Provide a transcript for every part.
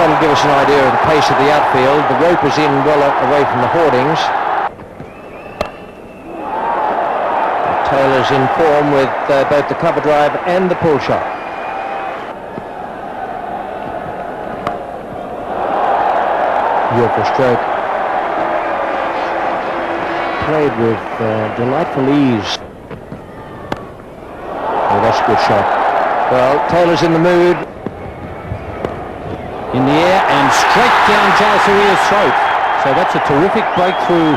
that'll give us an idea of the pace of the outfield. The rope is in well away from the hoardings. Taylor's in form with both the cover drive and the pull shot. Beautiful stroke. Played with delightful ease. Oh, that's a good shot. Well, Taylor's in the mood. In the air and straight down Jayasuriya's throat. So that's a terrific breakthrough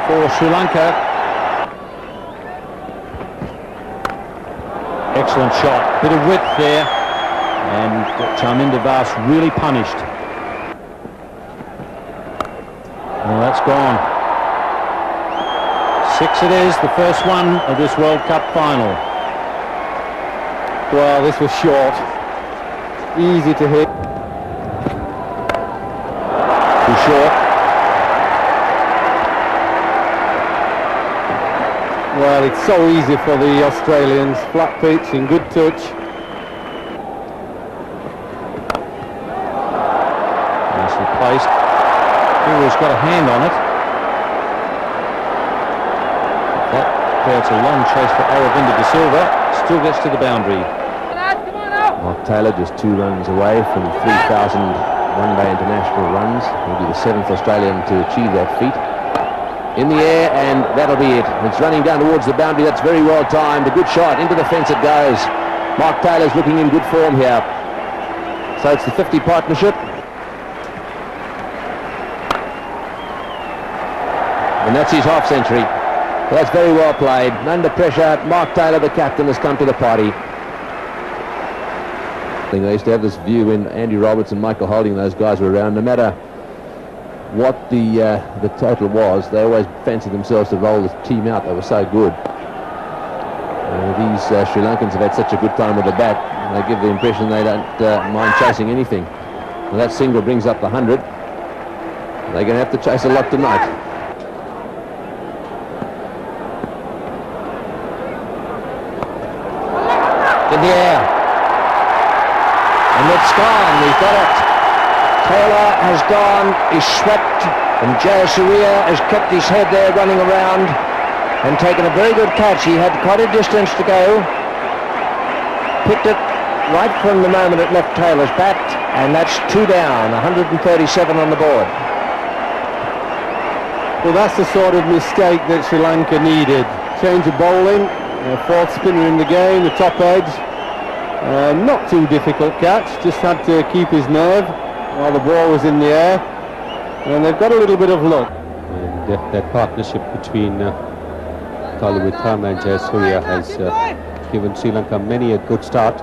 for Sri Lanka. Excellent shot. Bit of width there. And Charminder Vas really punished. Well, that's gone. 6 it is, the first one of this World Cup final. Well, this was short. Easy to hit. Too short. Well, it's so easy for the Australians. Flat pitch and good touch. Nicely placed. He's got a hand on it. That creates a long chase for Aravinda De Silva. Still gets to the boundary. Mark Taylor just 2 runs away from 3,000 one-day international runs. He'll be the 7th Australian to achieve that feat. In the air, and that'll be it. It's running down towards the boundary. That's very well timed. A good shot. Into the fence it goes. Mark Taylor's looking in good form here. So it's the 50 partnership. And that's his half century. So that's very well played. Under pressure, Mark Taylor, the captain, has come to the party. They used to have this view when Andy Roberts and Michael Holding, those guys were around, no matter what the total was, they always fancied themselves to roll the team out. They were so good. These Sri Lankans have had such a good time with the bat. They give the impression they don't mind chasing anything. Well, that single brings up the 100. They're going to have to chase a lot tonight. In the air. And it's gone. We've got it. Taylor has gone, is swept, and Jayasuriya has kept his head there running around and taken a very good catch. He had quite a distance to go. Picked it right from the moment it left Taylor's bat, and that's 2 down, 137 on the board. Well, that's the sort of mistake that Sri Lanka needed. Change of bowling, fourth spinner in the game, the top edge. Not too difficult catch, just had to keep his nerve while the ball was in the air, and they've got a little bit of luck. And that partnership between Kaluwitharna and Jayasuriya has given Sri Lanka many a good start.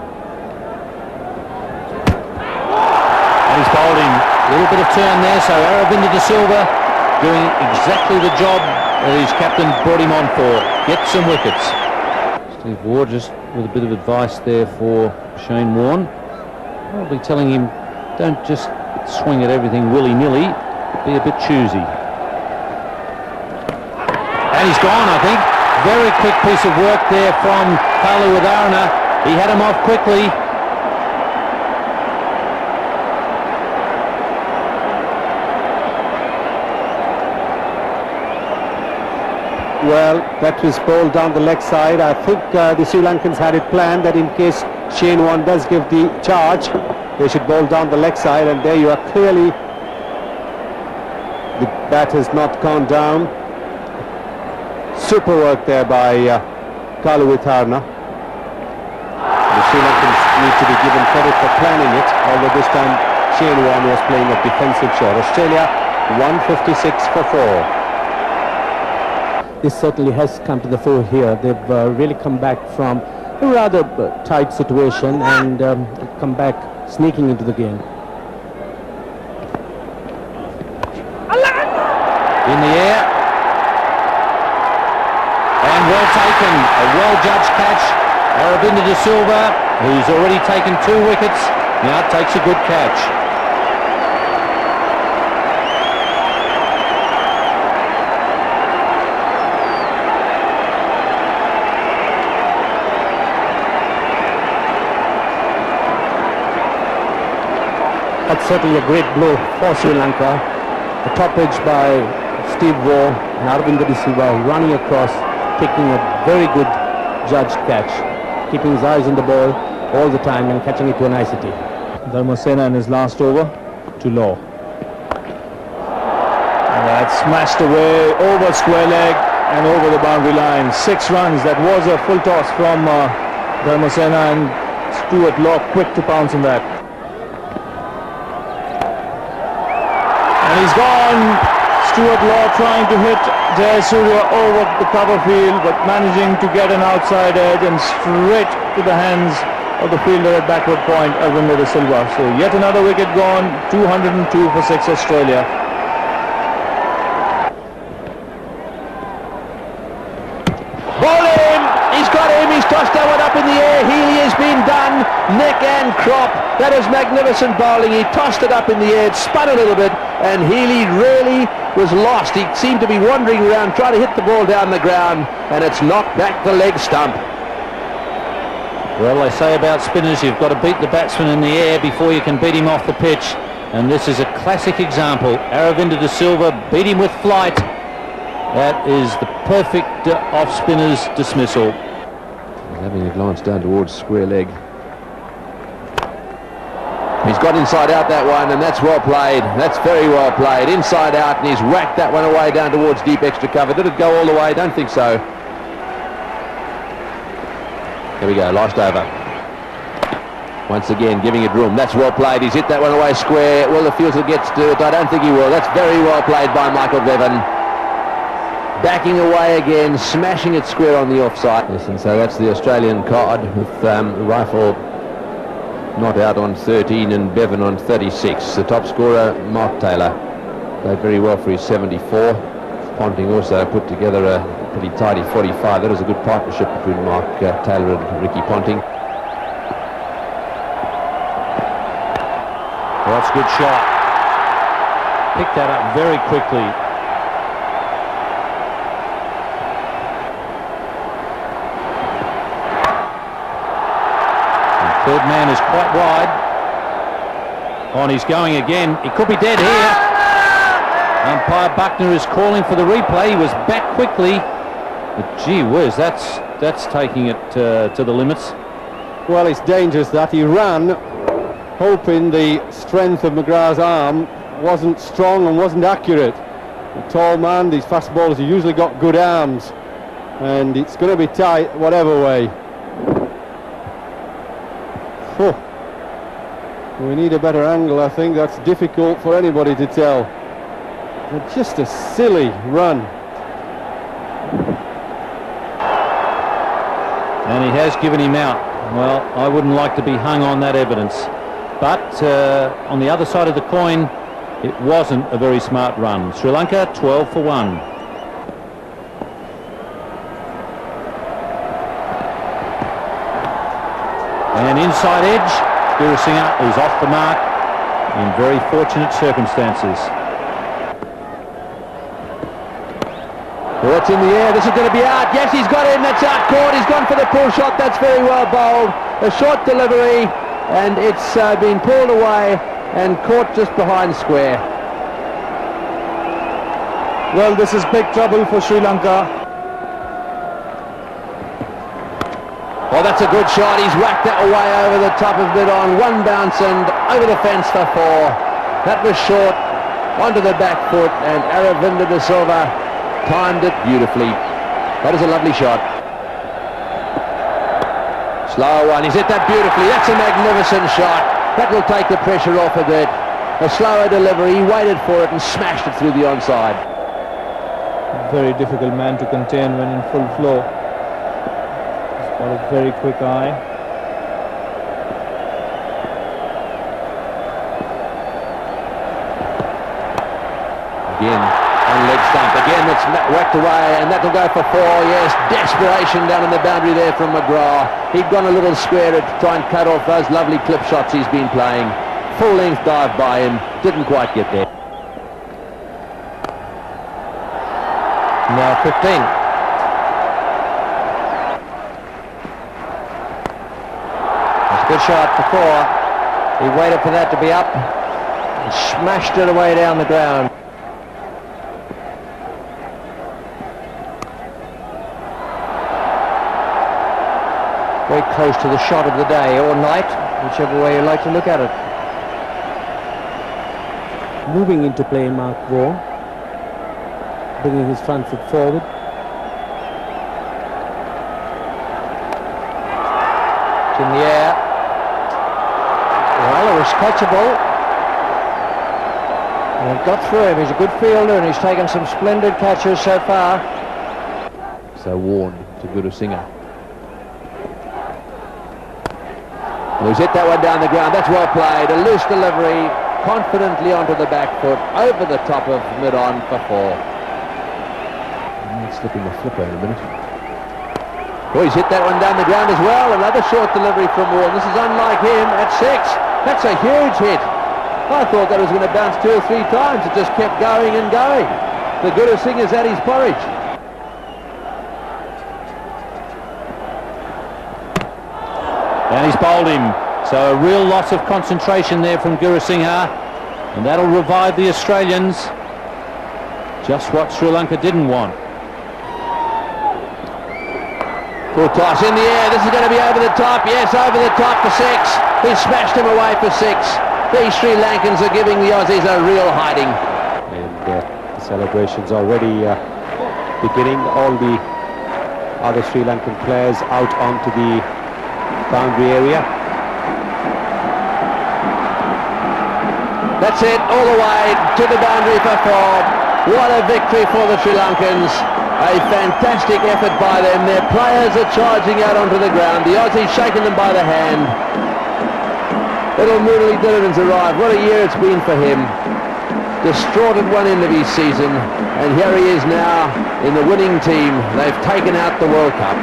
And he's bowling a little bit of turn there, so Aravinda De Silva doing exactly the job that his captain brought him on for. Get some wickets. Steve Ward just with a bit of advice there for Shane Warne. Probably telling him, don't just swing at everything willy-nilly, be a bit choosy. And he's gone, I think. Very quick piece of work there from Kaluwitharna. He had him off quickly. Well, that was bowled down the leg side. I think the Sri Lankans had it planned that in case Shane Warne does give the charge, they should bowl down the leg side, and there you are. Clearly the bat has not gone down. Super work there by Kaluwitharna. The Sri Lankans need to be given credit for planning it, although this time Shane Warne was playing a defensive shot. Australia 156 for 4. This certainly has come to the fore here. They've really come back from a rather tight situation and come back sneaking into the game. In the air. And well taken. A well-judged catch. Aravinda De Silva, who's already taken 2 wickets, now takes a good catch. That's certainly a great blow for Sri Lanka. The top edge by Steve Waugh and Aravinda De Silva running across, taking a very good judged catch, keeping his eyes on the ball all the time and catching it to a nicety. Dharmasena in his last over to Law. And that's smashed away over square leg and over the boundary line. 6 runs. That was a full toss from Dharmasena, and Stuart Law quick to pounce on that. And he's gone. Stuart Law trying to hit Jayasuriya over the cover field, but managing to get an outside edge and straight to the hands of the fielder at backward point, Aravinda De Silva. So yet another wicket gone. 202 for 6 Australia. Bowling! He's got him, he's tossed that one up in the air. Healy has been done, neck and crop. That is magnificent bowling. He tossed it up in the air, it spun a little bit, and Healy really was lost. He seemed to be wandering around trying to hit the ball down the ground, and it's knocked back the leg stump. Well, they say about spinners, you've got to beat the batsman in the air before you can beat him off the pitch. And this is a classic example. Aravinda De Silva beat him with flight. That is the perfect off-spinner's dismissal. He's having a glance down towards square leg. He's got inside out that one, and that's well played. That's very well played. Inside out, and he's whacked that one away down towards deep extra cover. Did it go all the way? Don't think so. Here we go, last over. Once again, giving it room. That's well played. He's hit that one away square. Will the fielder get to it? I don't think he will. That's very well played by Michael Bevan. Backing away again, smashing it square on the offside. Yes, and so that's the Australian card with Rifle not out on 13 and Bevan on 36. The top scorer, Mark Taylor, played very well for his 74. Ponting also put together a pretty tidy 45. That was a good partnership between Mark Taylor and Ricky Ponting. Well, that's a good shot. Picked that up very quickly. Third man is quite wide. On, he's going again. He could be dead here. Umpire Buckner is calling for the replay. He was back quickly. But gee whiz, that's taking it to the limits. Well, it's dangerous that he ran, hoping the strength of McGrath's arm wasn't strong and wasn't accurate. A tall man, these fast bowlers have usually got good arms, and it's going to be tight whatever way. Oh. We need a better angle, I think. That's difficult for anybody to tell. But just a silly run. And he has given him out. Well, I wouldn't like to be hung on that evidence. But on the other side of the coin, it wasn't a very smart run. Sri Lanka 12 for 1. And inside edge, Veerasimha is off the mark in very fortunate circumstances. Well, it's in the air. This is going to be out. Yes, he's got him. That's out caught. He's gone for the pull shot. That's very well bowled. A short delivery, and it's been pulled away and caught just behind square. Well, this is big trouble for Sri Lanka. Oh, that's a good shot. He's whacked that away over the top of it on one bounce and over the fence for 4. That was short, onto the back foot, and Aravinda De Silva timed it beautifully. That is a lovely shot. Slow one. He's hit that beautifully. That's a magnificent shot. That will take the pressure off a bit. A slower delivery. He waited for it and smashed it through the onside. Very difficult man to contain when in full flow. Got a very quick eye. Again, on leg stump. Again, that's whacked away, and that will go for 4. Yes, desperation down in the boundary there from McGrath. He'd gone a little square to try and cut off those lovely clip shots he's been playing. Full length dive by him. Didn't quite get there. Now 15. Good shot for 4. He waited for that to be up. Smashed it away down the ground. Very close to the shot of the day or night, whichever way you like to look at it. Moving into play, Mark Waugh, bringing his front foot forward. It's in the air. Well, it was catchable. And it got through him. He's a good fielder and he's taken some splendid catches so far. So Warren to Gurusingha. He's hit that one down the ground. That's well played. A loose delivery, confidently onto the back foot, over the top of mid-on for 4. Slipping the flipper in a minute. Oh, he's hit that one down the ground as well. Another short delivery from Warren. This is unlike him at 6. That's a huge hit. I thought that was going to bounce 2 or 3 times. It just kept going and going. The Gurusingha's at his porridge. And he's bowled him. So a real loss of concentration there from Gurusingha. And that'll revive the Australians. Just what Sri Lanka didn't want. Full toss in the air. This is going to be over the top. Yes, over the top for 6. He smashed him away for 6. These Sri Lankans are giving the Aussies a real hiding. And the celebrations already beginning. All the other Sri Lankan players out onto the boundary area. That's it, all the way to the boundary for 4. What a victory for the Sri Lankans. A fantastic effort by them. Their players are charging out onto the ground. The Aussies shaking them by the hand. Little Murali Dhillon's arrived. What a year it's been for him. Distraught at one end of his season, and here he is now in the winning team. They've taken out the World Cup.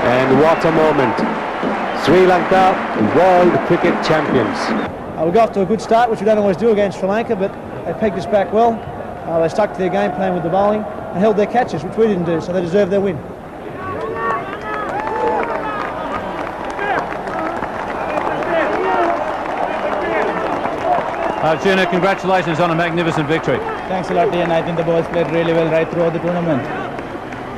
And what a moment. Sri Lanka, world cricket champions. We got off to a good start, which we don't always do against Sri Lanka, but they pegged us back well. They stuck to their game plan with the bowling and held their catches, which we didn't do, so they deserved their win. Arjuna, congratulations on a magnificent victory. Thanks a lot, Ian. I think the boys played really well right throughout the tournament.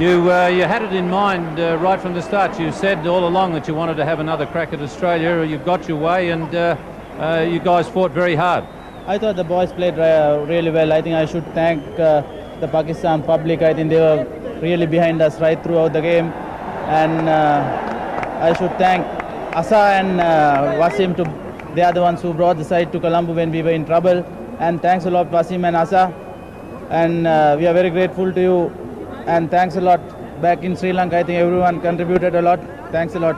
You had it in mind right from the start. You said all along that you wanted to have another crack at Australia. You got your way, and you guys fought very hard. I thought the boys played really well. I think I should thank the Pakistan public. I think they were really behind us right throughout the game. And I should thank Asa and Wasim. They are the ones who brought the side to Colombo when we were in trouble. And thanks a lot, Wasim and Asa. And we are very grateful to you. And thanks a lot. Back in Sri Lanka, I think everyone contributed a lot. Thanks a lot.